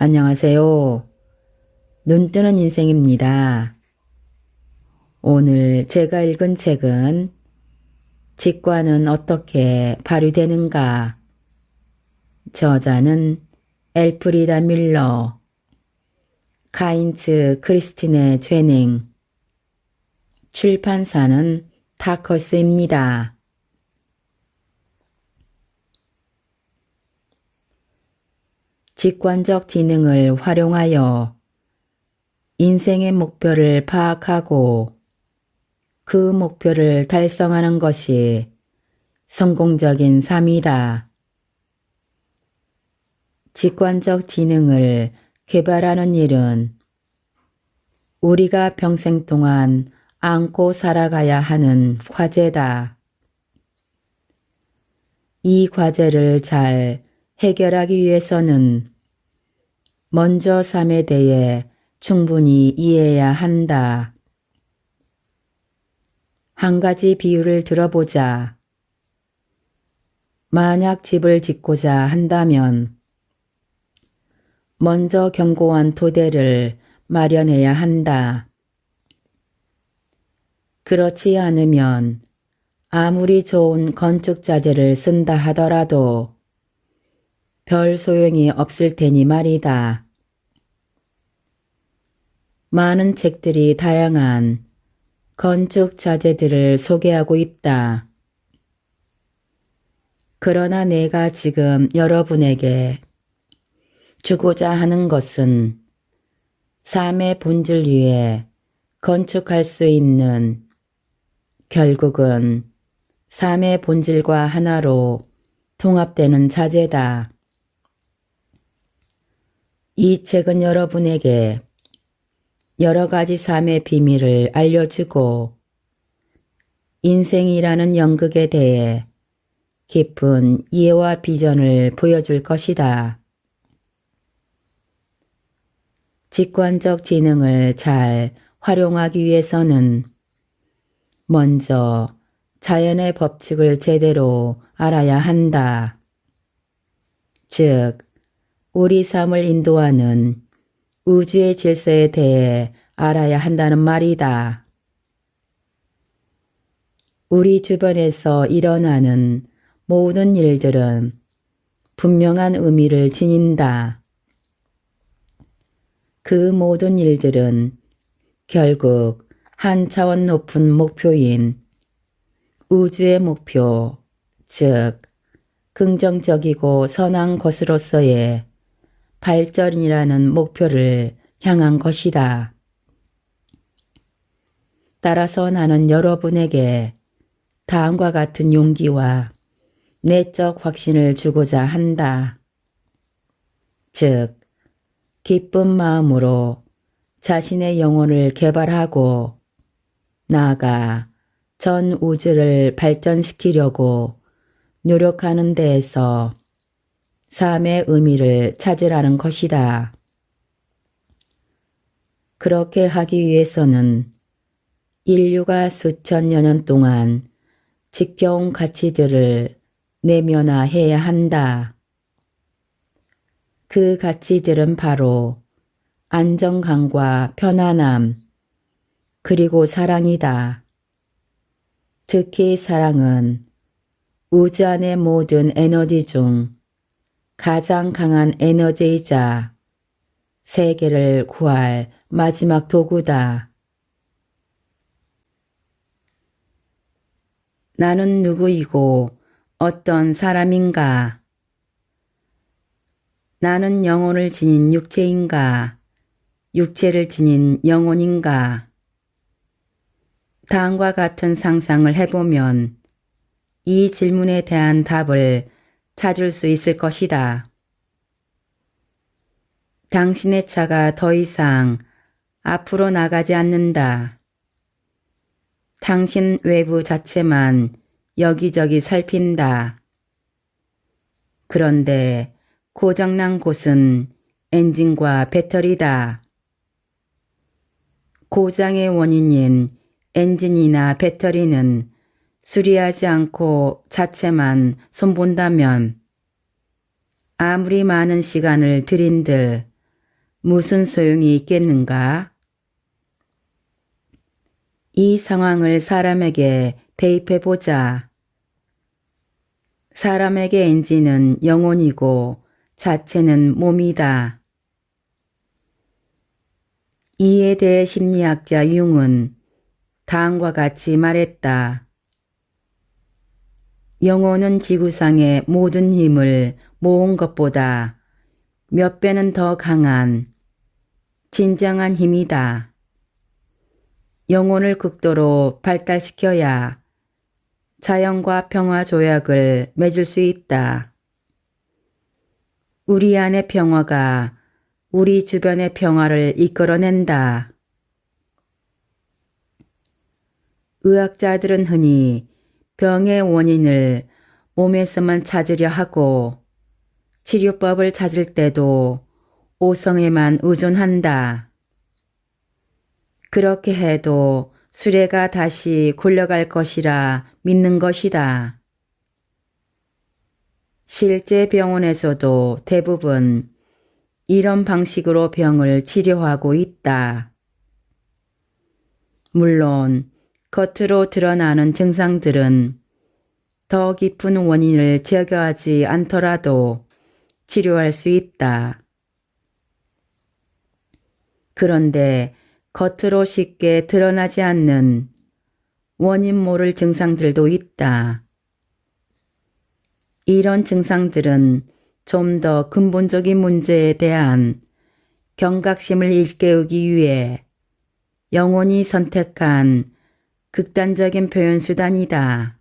안녕하세요. 눈뜨는 인생입니다. 오늘 제가 읽은 책은 직관은 어떻게 발휘되는가? 저자는 엘프리다 밀러, 카인츠 크리스티네 죄닝, 출판사는 타커스입니다. 직관적 지능을 활용하여 인생의 목표를 파악하고 그 목표를 달성하는 것이 성공적인 삶이다. 직관적 지능을 개발하는 일은 우리가 평생 동안 안고 살아가야 하는 과제다. 이 과제를 잘 해결하기 위해서는 먼저 삶에 대해 충분히 이해해야 한다. 한 가지 비유를 들어보자. 만약 집을 짓고자 한다면 먼저 견고한 토대를 마련해야 한다. 그렇지 않으면 아무리 좋은 건축 자재를 쓴다 하더라도 별 소용이 없을 테니 말이다. 많은 책들이 다양한 건축 자재들을 소개하고 있다. 그러나 내가 지금 여러분에게 주고자 하는 것은 삶의 본질 위에 건축할 수 있는, 결국은 삶의 본질과 하나로 통합되는 자재다. 이 책은 여러분에게 여러 가지 삶의 비밀을 알려주고 인생이라는 연극에 대해 깊은 이해와 비전을 보여줄 것이다. 직관적 지능을 잘 활용하기 위해서는 먼저 자연의 법칙을 제대로 알아야 한다. 즉, 우리 삶을 인도하는 우주의 질서에 대해 알아야 한다는 말이다. 우리 주변에서 일어나는 모든 일들은 분명한 의미를 지닌다. 그 모든 일들은 결국 한 차원 높은 목표인 우주의 목표, 즉 긍정적이고 선한 것으로서의 발전이라는 목표를 향한 것이다. 따라서 나는 여러분에게 다음과 같은 용기와 내적 확신을 주고자 한다. 즉, 기쁜 마음으로 자신의 영혼을 개발하고 나아가 전 우주를 발전시키려고 노력하는 데에서 삶의 의미를 찾으라는 것이다. 그렇게 하기 위해서는 인류가 수천여 년 동안 지켜온 가치들을 내면화해야 한다. 그 가치들은 바로 안정감과 편안함, 그리고 사랑이다. 특히 사랑은 우주 안의 모든 에너지 중 가장 강한 에너지이자 세계를 구할 마지막 도구다. 나는 누구이고 어떤 사람인가? 나는 영혼을 지닌 육체인가? 육체를 지닌 영혼인가? 다음과 같은 상상을 해보면 이 질문에 대한 답을 찾을 수 있을 것이다. 당신의 차가 더 이상 앞으로 나가지 않는다. 당신 외부 자체만 여기저기 살핀다. 그런데 고장난 곳은 엔진과 배터리다. 고장의 원인인 엔진이나 배터리는 수리하지 않고 자체만 손본다면 아무리 많은 시간을 들인들 무슨 소용이 있겠는가? 이 상황을 사람에게 대입해보자. 사람에게 엔진은 영혼이고 자체는 몸이다. 이에 대해 심리학자 융은 다음과 같이 말했다. 영혼은 지구상의 모든 힘을 모은 것보다 몇 배는 더 강한 진정한 힘이다. 영혼을 극도로 발달시켜야 자연과 평화 조약을 맺을 수 있다. 우리 안의 평화가 우리 주변의 평화를 이끌어낸다. 의학자들은 흔히 병의 원인을 몸에서만 찾으려 하고 치료법을 찾을 때도 오성에만 의존한다. 그렇게 해도 수레가 다시 굴러갈 것이라 믿는 것이다. 실제 병원에서도 대부분 이런 방식으로 병을 치료하고 있다. 물론 겉으로 드러나는 증상들은 더 깊은 원인을 제거하지 않더라도 치료할 수 있다. 그런데 겉으로 쉽게 드러나지 않는 원인 모를 증상들도 있다. 이런 증상들은 좀 더 근본적인 문제에 대한 경각심을 일깨우기 위해 영혼이 선택한 극단적인 표현 수단이다.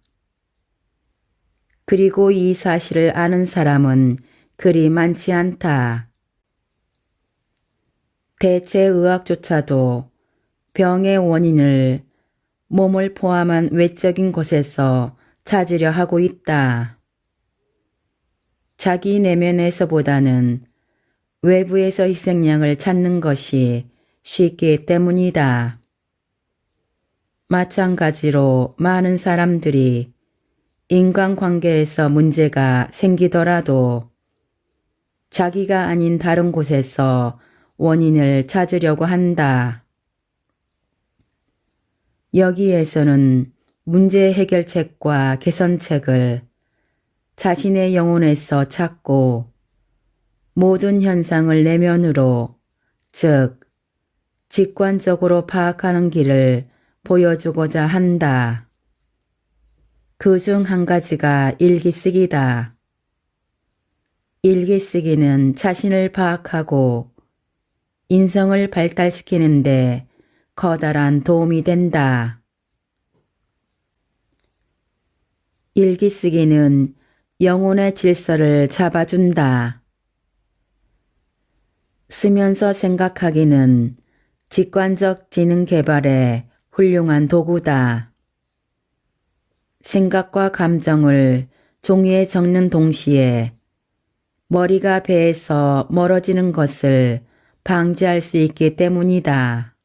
그리고 이 사실을 아는 사람은 그리 많지 않다. 대체 의학조차도 병의 원인을 몸을 포함한 외적인 곳에서 찾으려 하고 있다. 자기 내면에서보다는 외부에서 희생양을 찾는 것이 쉽기 때문이다. 마찬가지로 많은 사람들이 인간관계에서 문제가 생기더라도 자기가 아닌 다른 곳에서 원인을 찾으려고 한다. 여기에서는 문제 해결책과 개선책을 자신의 영혼에서 찾고 모든 현상을 내면으로, 즉 직관적으로 파악하는 길을 보여주고자 한다. 그 중 한 가지가 일기쓰기다. 일기쓰기는 자신을 파악하고 인성을 발달시키는데 커다란 도움이 된다. 일기쓰기는 영혼의 질서를 잡아준다. 쓰면서 생각하기는 직관적 지능 개발의 훌륭한 도구다. 생각과 감정을 종이에 적는 동시에 머리가 배에서 멀어지는 것을 방지할 수 있기 때문이다.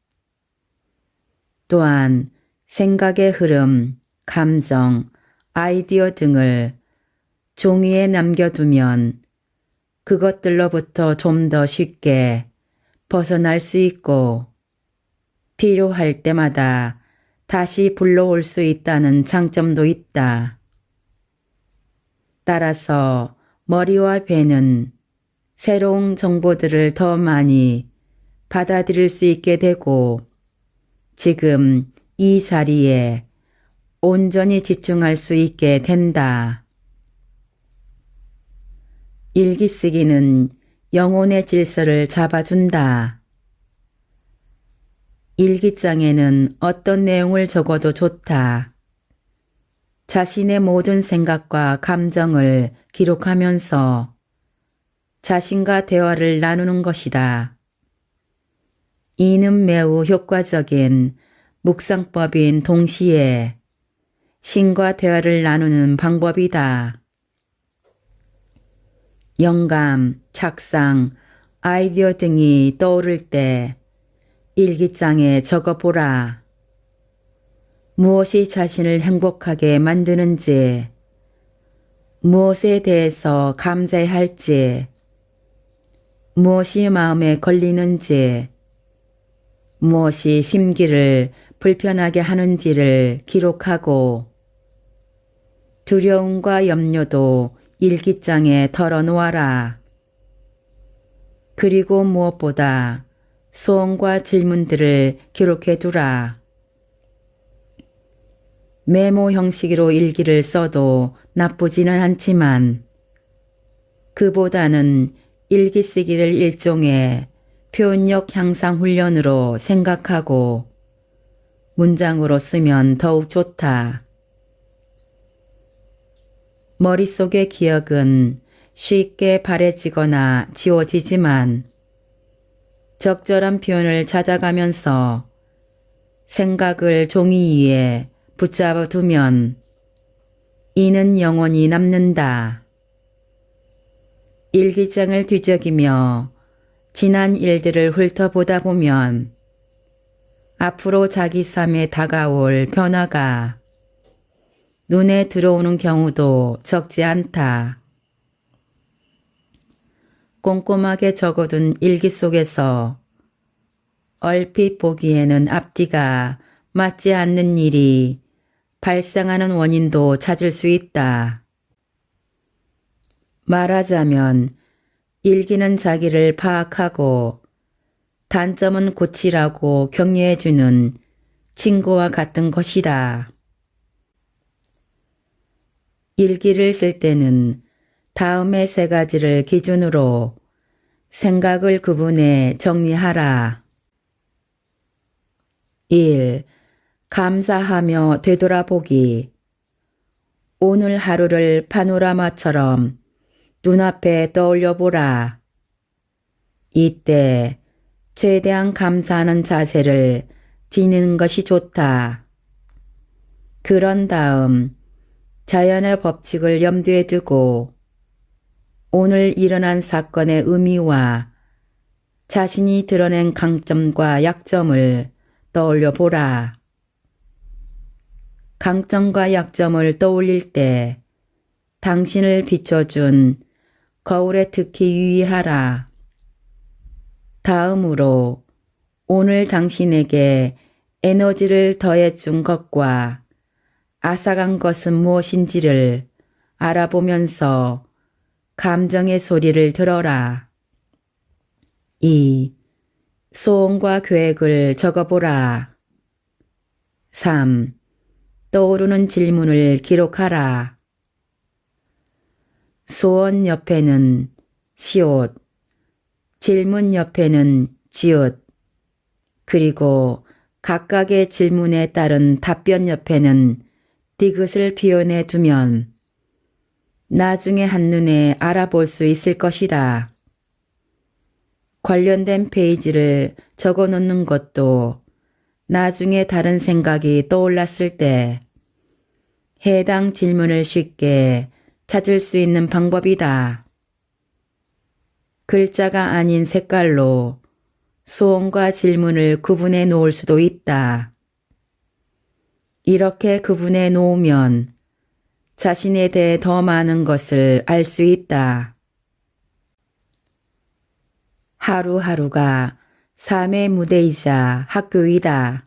또한 생각의 흐름, 감정, 아이디어 등을 종이에 남겨두면 그것들로부터 좀 더 쉽게 벗어날 수 있고 필요할 때마다 다시 불러올 수 있다는 장점도 있다. 따라서 머리와 배는 새로운 정보들을 더 많이 받아들일 수 있게 되고 지금 이 자리에 온전히 집중할 수 있게 된다. 일기쓰기는 영혼의 질서를 잡아준다. 일기장에는 어떤 내용을 적어도 좋다. 자신의 모든 생각과 감정을 기록하면서 자신과 대화를 나누는 것이다. 이는 매우 효과적인 묵상법인 동시에 신과 대화를 나누는 방법이다. 영감, 착상, 아이디어 등이 떠오를 때 일기장에 적어보라. 무엇이 자신을 행복하게 만드는지, 무엇에 대해서 감사해야 할지, 무엇이 마음에 걸리는지, 무엇이 심기를 불편하게 하는지를 기록하고 두려움과 염려도 일기장에 털어놓아라. 그리고 무엇보다 소원과 질문들을 기록해 두라. 메모 형식으로 일기를 써도 나쁘지는 않지만 그보다는 일기 쓰기를 일종의 표현력 향상 훈련으로 생각하고 문장으로 쓰면 더욱 좋다. 머릿속의 기억은 쉽게 바래지거나 지워지지만 적절한 표현을 찾아가면서 생각을 종이 위에 붙잡아 두면 이는 영원히 남는다. 일기장을 뒤적이며 지난 일들을 훑어보다 보면 앞으로 자기 삶에 다가올 변화가 눈에 들어오는 경우도 적지 않다. 꼼꼼하게 적어둔 일기 속에서 얼핏 보기에는 앞뒤가 맞지 않는 일이 발생하는 원인도 찾을 수 있다. 말하자면 일기는 자기를 파악하고 단점은 고치라고 격려해주는 친구와 같은 것이다. 일기를 쓸 때는 다음의 세 가지를 기준으로 생각을 구분해 정리하라. 1. 감사하며 되돌아보기. 오늘 하루를 파노라마처럼 눈앞에 떠올려보라. 이때 최대한 감사하는 자세를 지니는 것이 좋다. 그런 다음 자연의 법칙을 염두에 두고 오늘 일어난 사건의 의미와 자신이 드러낸 강점과 약점을 떠올려 보라. 강점과 약점을 떠올릴 때 당신을 비춰준 거울에 특히 유의하라. 다음으로 오늘 당신에게 에너지를 더해준 것과 앗아간 것은 무엇인지를 알아보면서 감정의 소리를 들어라. 2. 소원과 계획을 적어보라. 3. 떠오르는 질문을 기록하라. 소원 옆에는 시옷, 질문 옆에는 지읒, 그리고 각각의 질문에 따른 답변 옆에는 디귿을 표현해 두면 나중에 한눈에 알아볼 수 있을 것이다. 관련된 페이지를 적어 놓는 것도 나중에 다른 생각이 떠올랐을 때 해당 질문을 쉽게 찾을 수 있는 방법이다. 글자가 아닌 색깔로 소원과 질문을 구분해 놓을 수도 있다. 이렇게 구분해 놓으면 자신에 대해 더 많은 것을 알 수 있다. 하루하루가 삶의 무대이자 학교이다.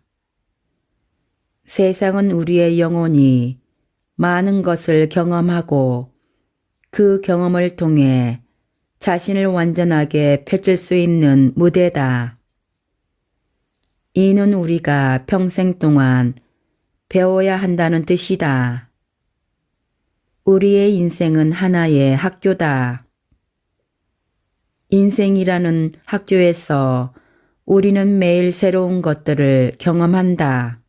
세상은 우리의 영혼이 많은 것을 경험하고 그 경험을 통해 자신을 완전하게 펼칠 수 있는 무대다. 이는 우리가 평생 동안 배워야 한다는 뜻이다. 우리의 인생은 하나의 학교다. 인생이라는 학교에서 우리는 매일 새로운 것들을 경험한다.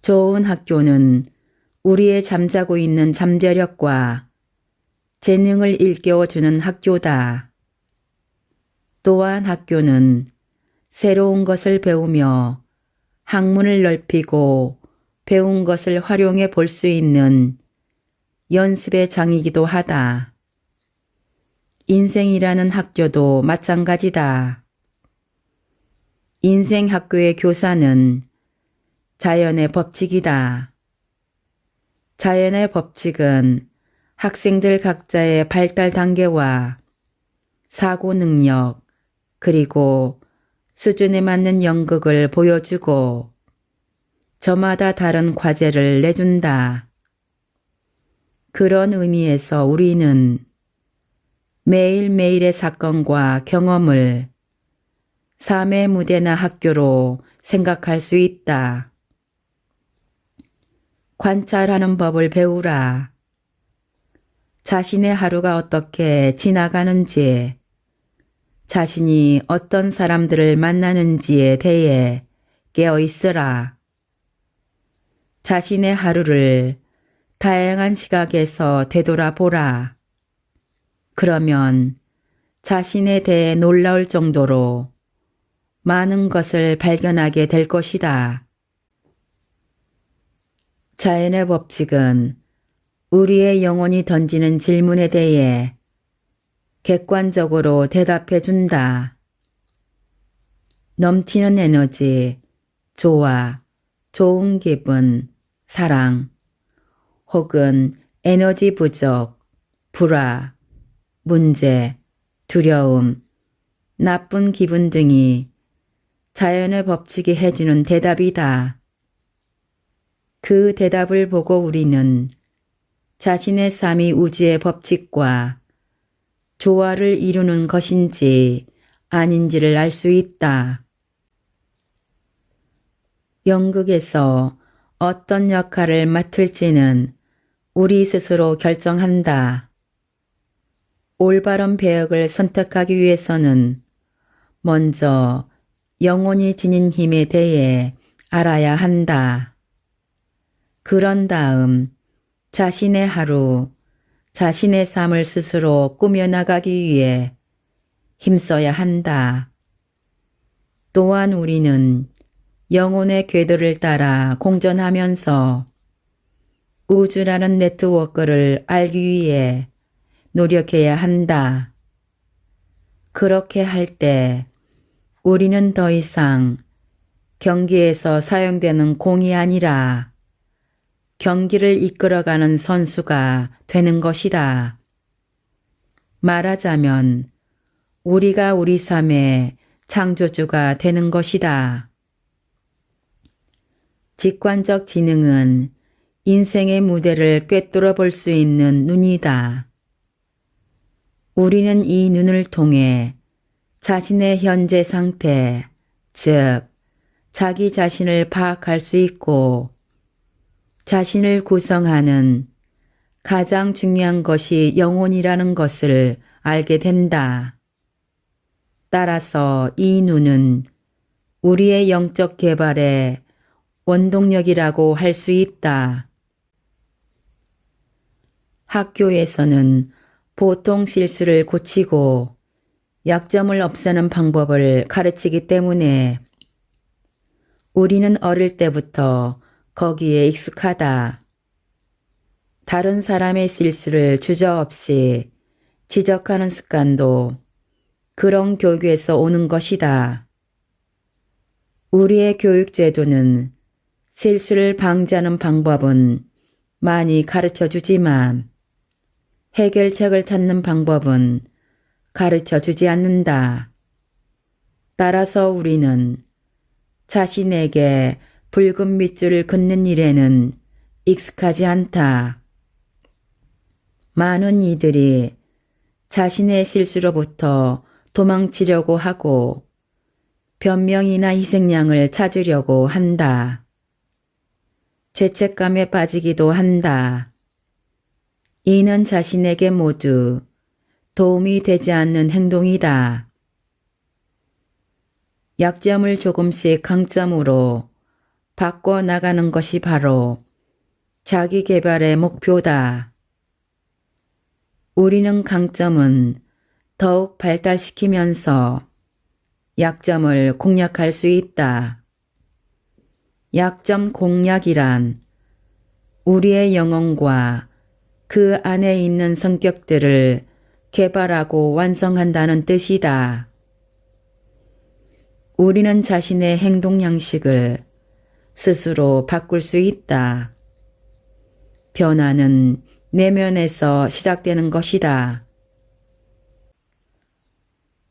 좋은 학교는 우리의 잠자고 있는 잠재력과 재능을 일깨워주는 학교다. 또한 학교는 새로운 것을 배우며 학문을 넓히고 배운 것을 활용해 볼 수 있는 연습의 장이기도 하다. 인생이라는 학교도 마찬가지다. 인생 학교의 교사는 자연의 법칙이다. 자연의 법칙은 학생들 각자의 발달 단계와 사고 능력, 그리고 수준에 맞는 연극을 보여주고 저마다 다른 과제를 내준다. 그런 의미에서 우리는 매일매일의 사건과 경험을 삶의 무대나 학교로 생각할 수 있다. 관찰하는 법을 배우라. 자신의 하루가 어떻게 지나가는지, 자신이 어떤 사람들을 만나는지에 대해 깨어 있으라. 자신의 하루를 다양한 시각에서 되돌아보라. 그러면 자신에 대해 놀라울 정도로 많은 것을 발견하게 될 것이다. 자연의 법칙은 우리의 영혼이 던지는 질문에 대해 객관적으로 대답해 준다. 넘치는 에너지, 조화, 좋은 기분, 사랑, 혹은 에너지 부족, 불화, 문제, 두려움, 나쁜 기분 등이 자연의 법칙이 해주는 대답이다. 그 대답을 보고 우리는 자신의 삶이 우주의 법칙과 조화를 이루는 것인지 아닌지를 알 수 있다. 연극에서 어떤 역할을 맡을지는 우리 스스로 결정한다. 올바른 배역을 선택하기 위해서는 먼저 영혼이 지닌 힘에 대해 알아야 한다. 그런 다음 자신의 하루, 자신의 삶을 스스로 꾸며나가기 위해 힘써야 한다. 또한 우리는 영혼의 궤도를 따라 공전하면서 우주라는 네트워크를 알기 위해 노력해야 한다. 그렇게 할 때 우리는 더 이상 경기에서 사용되는 공이 아니라 경기를 이끌어가는 선수가 되는 것이다. 말하자면 우리가 우리 삶의 창조주가 되는 것이다. 직관적 지능은 인생의 무대를 꿰뚫어 볼 수 있는 눈이다. 우리는 이 눈을 통해 자신의 현재 상태, 즉 자기 자신을 파악할 수 있고 자신을 구성하는 가장 중요한 것이 영혼이라는 것을 알게 된다. 따라서 이 눈은 우리의 영적 개발의 원동력이라고 할 수 있다. 학교에서는 보통 실수를 고치고 약점을 없애는 방법을 가르치기 때문에 우리는 어릴 때부터 거기에 익숙하다. 다른 사람의 실수를 주저없이 지적하는 습관도 그런 교육에서 오는 것이다. 우리의 교육 제도는 실수를 방지하는 방법은 많이 가르쳐 주지만 해결책을 찾는 방법은 가르쳐 주지 않는다. 따라서 우리는 자신에게 붉은 밑줄을 긋는 일에는 익숙하지 않다. 많은 이들이 자신의 실수로부터 도망치려고 하고 변명이나 희생양을 찾으려고 한다. 죄책감에 빠지기도 한다. 이는 자신에게 모두 도움이 되지 않는 행동이다. 약점을 조금씩 강점으로 바꿔나가는 것이 바로 자기 개발의 목표다. 우리는 강점은 더욱 발달시키면서 약점을 공략할 수 있다. 약점 공략이란 우리의 영혼과 그 안에 있는 성격들을 개발하고 완성한다는 뜻이다. 우리는 자신의 행동 양식을 스스로 바꿀 수 있다. 변화는 내면에서 시작되는 것이다.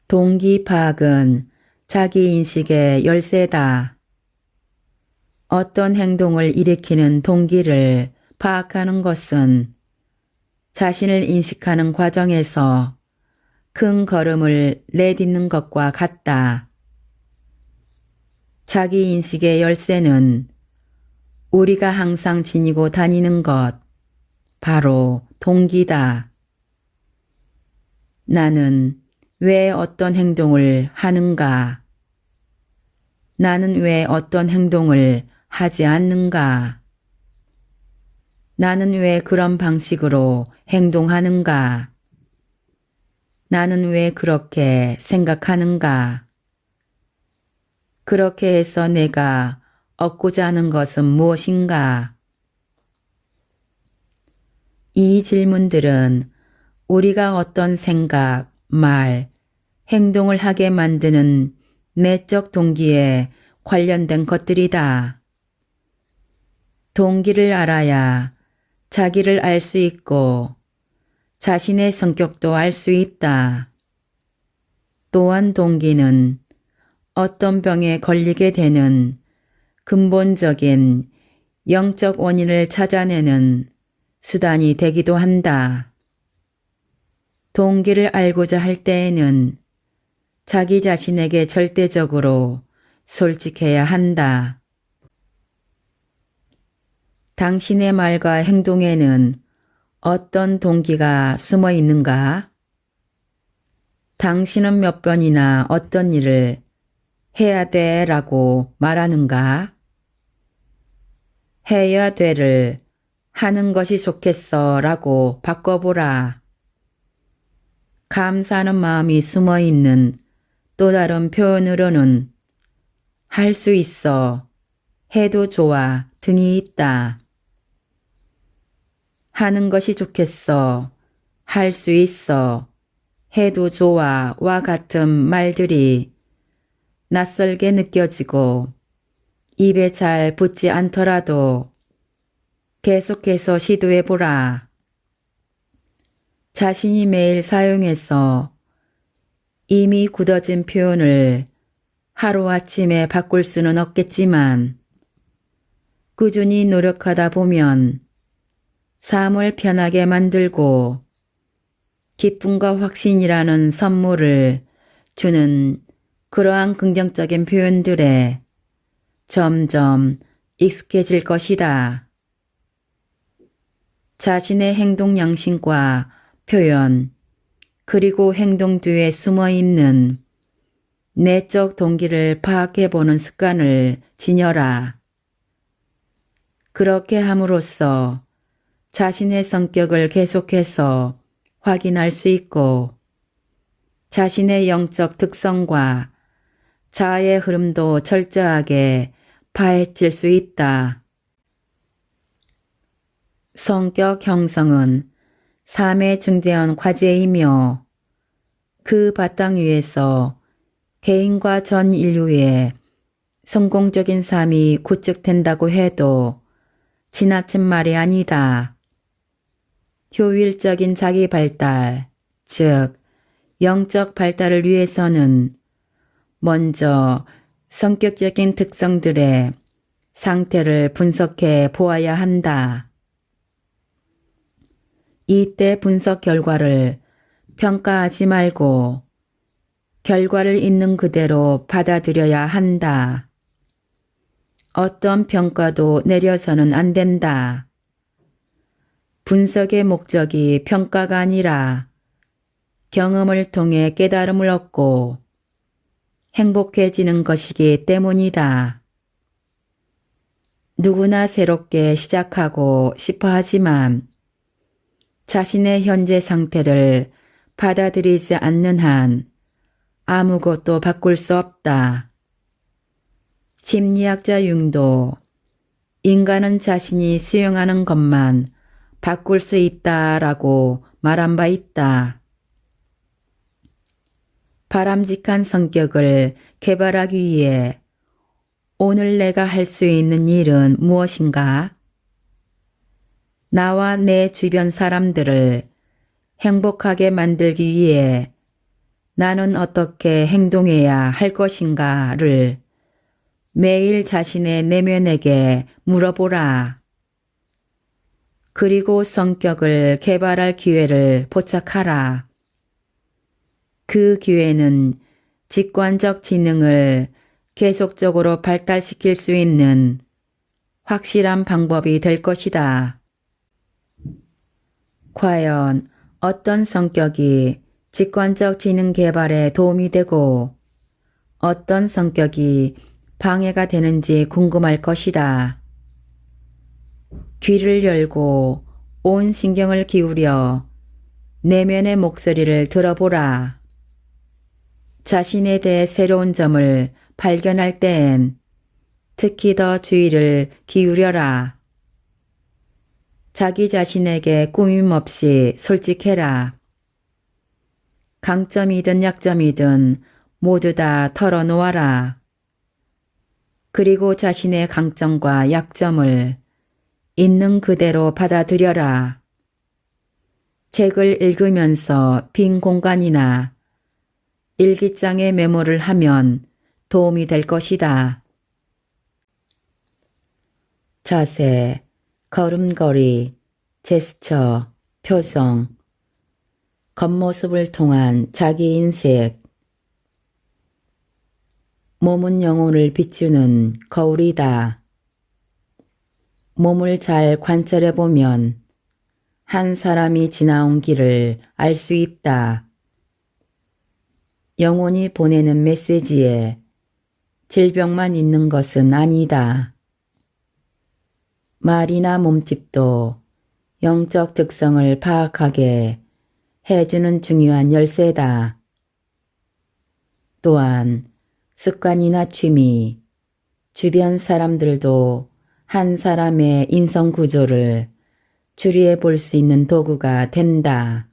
동기 파악은 자기 인식의 열쇠다. 어떤 행동을 일으키는 동기를 파악하는 것은 자신을 인식하는 과정에서 큰 걸음을 내딛는 것과 같다. 자기 인식의 열쇠는 우리가 항상 지니고 다니는 것, 바로 동기다. 나는 왜 어떤 행동을 하는가? 나는 왜 어떤 행동을 하지 않는가? 나는 왜 그런 방식으로 행동하는가? 나는 왜 그렇게 생각하는가? 그렇게 해서 내가 얻고자 하는 것은 무엇인가? 이 질문들은 우리가 어떤 생각, 말, 행동을 하게 만드는 내적 동기에 관련된 것들이다. 동기를 알아야 자기를 알 수 있고 자신의 성격도 알 수 있다. 또한 동기는 어떤 병에 걸리게 되는 근본적인 영적 원인을 찾아내는 수단이 되기도 한다. 동기를 알고자 할 때에는 자기 자신에게 절대적으로 솔직해야 한다. 당신의 말과 행동에는 어떤 동기가 숨어 있는가? 당신은 몇 번이나 어떤 일을 해야 돼 라고 말하는가? 해야 돼를 하는 것이 좋겠어 라고 바꿔보라. 감사하는 마음이 숨어 있는 또 다른 표현으로는 할 수 있어, 해도 좋아 등이 있다. 하는 것이 좋겠어, 할 수 있어, 해도 좋아와 같은 말들이 낯설게 느껴지고 입에 잘 붙지 않더라도 계속해서 시도해보라. 자신이 매일 사용해서 이미 굳어진 표현을 하루아침에 바꿀 수는 없겠지만 꾸준히 노력하다 보면 삶을 편하게 만들고 기쁨과 확신이라는 선물을 주는 그러한 긍정적인 표현들에 점점 익숙해질 것이다. 자신의 행동 양식과 표현, 그리고 행동 뒤에 숨어있는 내적 동기를 파악해보는 습관을 지녀라. 그렇게 함으로써 자신의 성격을 계속해서 확인할 수 있고 자신의 영적 특성과 자아의 흐름도 철저하게 파헤칠 수 있다. 성격 형성은 삶의 중대한 과제이며 그 바탕 위에서 개인과 전 인류의 성공적인 삶이 구축된다고 해도 지나친 말이 아니다. 효율적인 자기 발달, 즉 영적 발달을 위해서는 먼저 성격적인 특성들의 상태를 분석해 보아야 한다. 이때 분석 결과를 평가하지 말고 결과를 있는 그대로 받아들여야 한다. 어떤 평가도 내려서는 안 된다. 분석의 목적이 평가가 아니라 경험을 통해 깨달음을 얻고 행복해지는 것이기 때문이다. 누구나 새롭게 시작하고 싶어 하지만 자신의 현재 상태를 받아들이지 않는 한 아무것도 바꿀 수 없다. 심리학자 융도 인간은 자신이 수용하는 것만 바꿀 수 있다라고 말한 바 있다. 바람직한 성격을 개발하기 위해 오늘 내가 할 수 있는 일은 무엇인가? 나와 내 주변 사람들을 행복하게 만들기 위해 나는 어떻게 행동해야 할 것인가를 매일 자신의 내면에게 물어보라. 그리고 성격을 개발할 기회를 포착하라. 그 기회는 직관적 지능을 계속적으로 발달시킬 수 있는 확실한 방법이 될 것이다. 과연 어떤 성격이 직관적 지능 개발에 도움이 되고 어떤 성격이 방해가 되는지 궁금할 것이다. 귀를 열고 온 신경을 기울여 내면의 목소리를 들어보라. 자신에 대해 새로운 점을 발견할 때엔 특히 더 주의를 기울여라. 자기 자신에게 꾸밈 없이 솔직해라. 강점이든 약점이든 모두 다 털어놓아라. 그리고 자신의 강점과 약점을 있는 그대로 받아들여라. 책을 읽으면서 빈 공간이나 일기장에 메모를 하면 도움이 될 것이다. 자세, 걸음걸이, 제스처, 표정, 겉모습을 통한 자기 인식. 몸은 영혼을 비추는 거울이다. 몸을 잘 관찰해보면 한 사람이 지나온 길을 알 수 있다. 영혼이 보내는 메시지에 질병만 있는 것은 아니다. 말이나 몸집도 영적 특성을 파악하게 해주는 중요한 열쇠다. 또한 습관이나 취미, 주변 사람들도 한 사람의 인성 구조를 추리해 볼 수 있는 도구가 된다.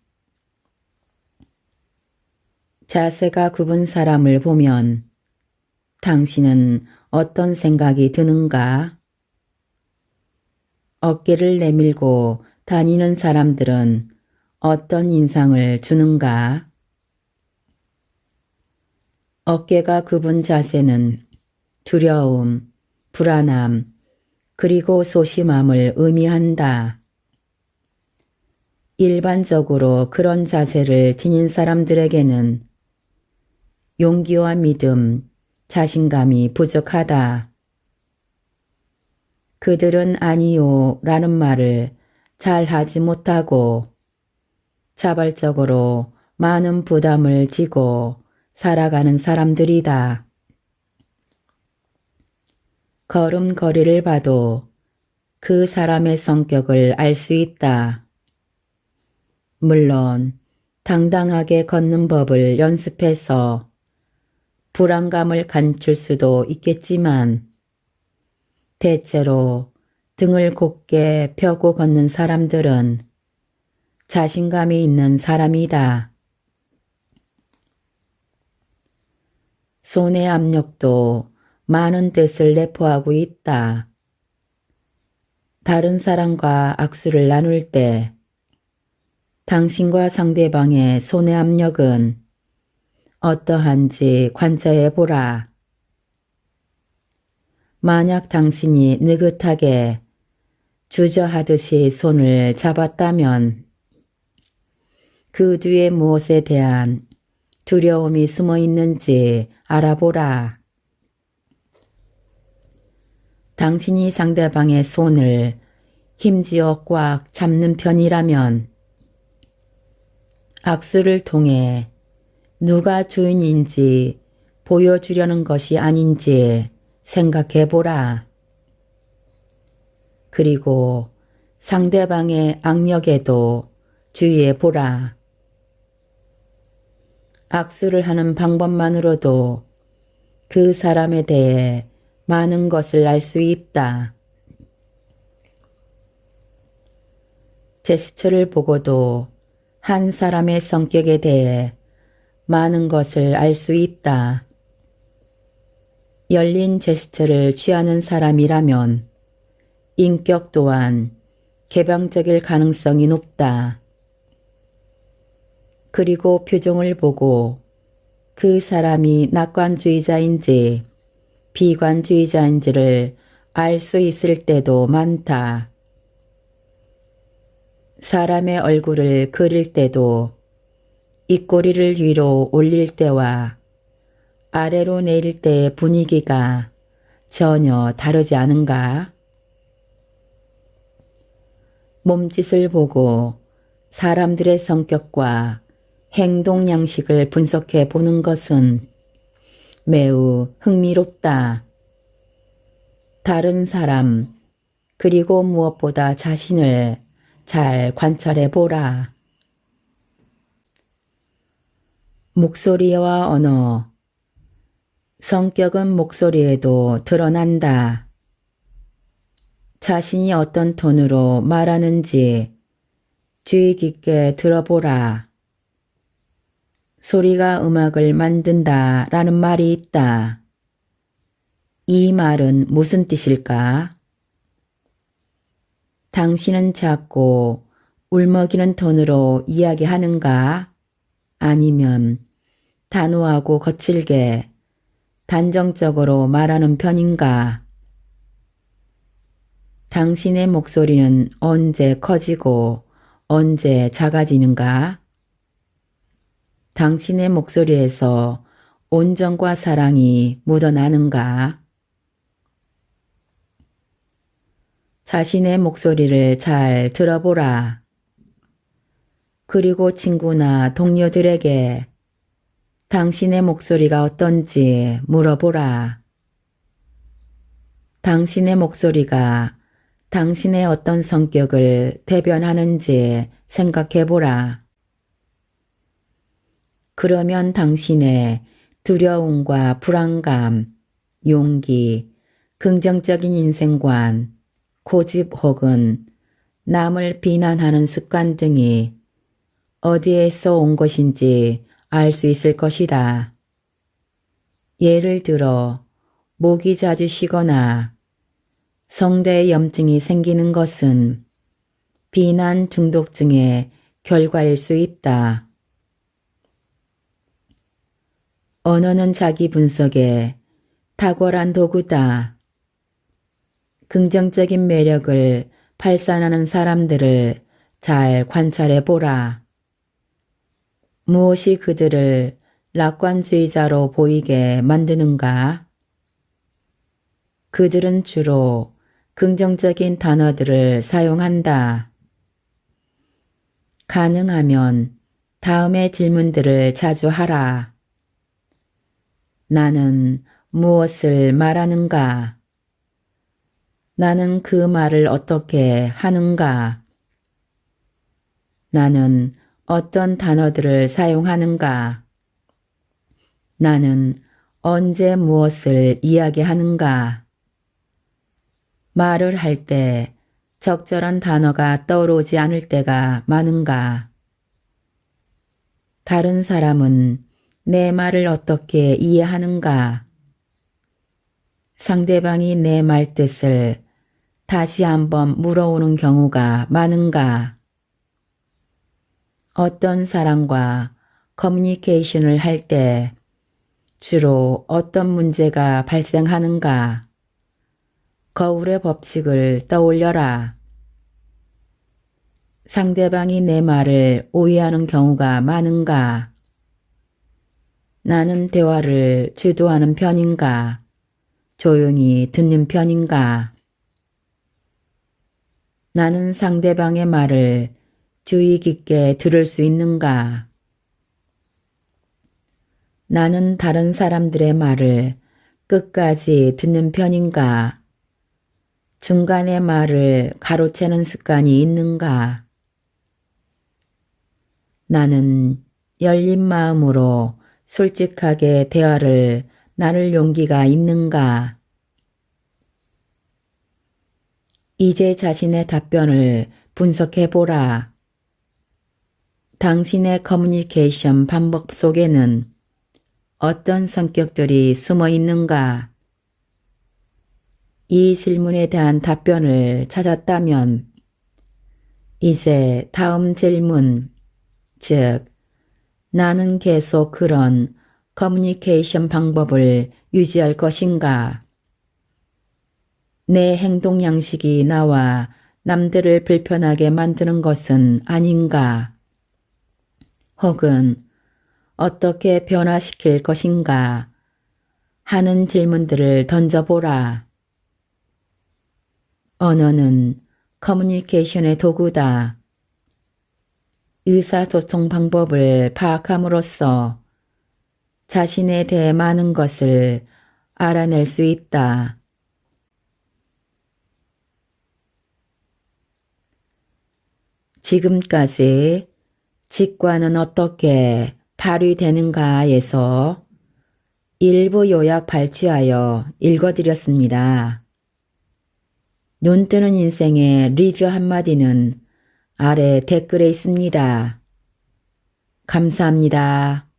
자세가 굽은 사람을 보면 당신은 어떤 생각이 드는가? 어깨를 내밀고 다니는 사람들은 어떤 인상을 주는가? 어깨가 굽은 자세는 두려움, 불안함, 그리고 소심함을 의미한다. 일반적으로 그런 자세를 지닌 사람들에게는 용기와 믿음, 자신감이 부족하다. 그들은 아니요 라는 말을 잘 하지 못하고 자발적으로 많은 부담을 지고 살아가는 사람들이다. 걸음걸이를 봐도 그 사람의 성격을 알 수 있다. 물론 당당하게 걷는 법을 연습해서 불안감을 감출 수도 있겠지만 대체로 등을 곧게 펴고 걷는 사람들은 자신감이 있는 사람이다. 손의 압력도 많은 뜻을 내포하고 있다. 다른 사람과 악수를 나눌 때 당신과 상대방의 손의 압력은 어떠한지 관찰해 보라. 만약 당신이 느긋하게 주저하듯이 손을 잡았다면 그 뒤에 무엇에 대한 두려움이 숨어 있는지 알아보라. 당신이 상대방의 손을 힘지어 꽉 잡는 편이라면 악수를 통해 누가 주인인지 보여주려는 것이 아닌지 생각해보라. 그리고 상대방의 악력에도 주의해보라. 악수를 하는 방법만으로도 그 사람에 대해 많은 것을 알 수 있다. 제스처를 보고도 한 사람의 성격에 대해 많은 것을 알 수 있다. 열린 제스처를 취하는 사람이라면 인격 또한 개방적일 가능성이 높다. 그리고 표정을 보고 그 사람이 낙관주의자인지 비관주의자인지를 알 수 있을 때도 많다. 사람의 얼굴을 그릴 때도 입꼬리를 위로 올릴 때와 아래로 내릴 때의 분위기가 전혀 다르지 않은가? 몸짓을 보고 사람들의 성격과 행동 양식을 분석해 보는 것은 매우 흥미롭다. 다른 사람, 그리고 무엇보다 자신을 잘 관찰해 보라. 목소리와 언어. 성격은 목소리에도 드러난다. 자신이 어떤 톤으로 말하는지 주의 깊게 들어보라. 소리가 음악을 만든다 라는 말이 있다. 이 말은 무슨 뜻일까? 당신은 작고 울먹이는 톤으로 이야기하는가? 아니면 단호하고 거칠게 단정적으로 말하는 편인가? 당신의 목소리는 언제 커지고 언제 작아지는가? 당신의 목소리에서 온정과 사랑이 묻어나는가? 자신의 목소리를 잘 들어보라. 그리고 친구나 동료들에게 당신의 목소리가 어떤지 물어보라. 당신의 목소리가 당신의 어떤 성격을 대변하는지 생각해보라. 그러면 당신의 두려움과 불안감, 용기, 긍정적인 인생관, 고집 혹은 남을 비난하는 습관 등이 어디에서 온 것인지 알 수 있을 것이다. 예를 들어 목이 자주 쉬거나 성대에 염증이 생기는 것은 비난 중독증의 결과일 수 있다. 언어는 자기 분석에 탁월한 도구다. 긍정적인 매력을 발산하는 사람들을 잘 관찰해 보라. 무엇이 그들을 낙관주의자로 보이게 만드는가? 그들은 주로 긍정적인 단어들을 사용한다. 가능하면 다음의 질문들을 자주 하라. 나는 무엇을 말하는가? 나는 그 말을 어떻게 하는가? 나는 어떤 단어들을 사용하는가? 나는 언제 무엇을 이야기하는가? 말을 할 때 적절한 단어가 떠오르지 않을 때가 많은가? 다른 사람은 내 말을 어떻게 이해하는가? 상대방이 내 말 뜻을 다시 한번 물어오는 경우가 많은가? 어떤 사람과 커뮤니케이션을 할 때 주로 어떤 문제가 발생하는가? 거울의 법칙을 떠올려라. 상대방이 내 말을 오해하는 경우가 많은가? 나는 대화를 주도하는 편인가? 조용히 듣는 편인가? 나는 상대방의 말을 주의 깊게 들을 수 있는가? 나는 다른 사람들의 말을 끝까지 듣는 편인가? 중간에 말을 가로채는 습관이 있는가? 나는 열린 마음으로 솔직하게 대화를 나눌 용기가 있는가? 이제 자신의 답변을 분석해보라. 당신의 커뮤니케이션 방법 속에는 어떤 성격들이 숨어 있는가? 이 질문에 대한 답변을 찾았다면 이제 다음 질문, 즉 나는 계속 그런 커뮤니케이션 방법을 유지할 것인가? 내 행동 양식이 나와 남들을 불편하게 만드는 것은 아닌가? 혹은 어떻게 변화시킬 것인가? 하는 질문들을 던져보라. 언어는 커뮤니케이션의 도구다. 의사소통 방법을 파악함으로써 자신에 대해 많은 것을 알아낼 수 있다. 지금까지 직관은 어떻게 발휘되는가에서 일부 요약 발췌하여 읽어드렸습니다. 눈뜨는 인생의 리뷰 한마디는 아래 댓글에 있습니다. 감사합니다.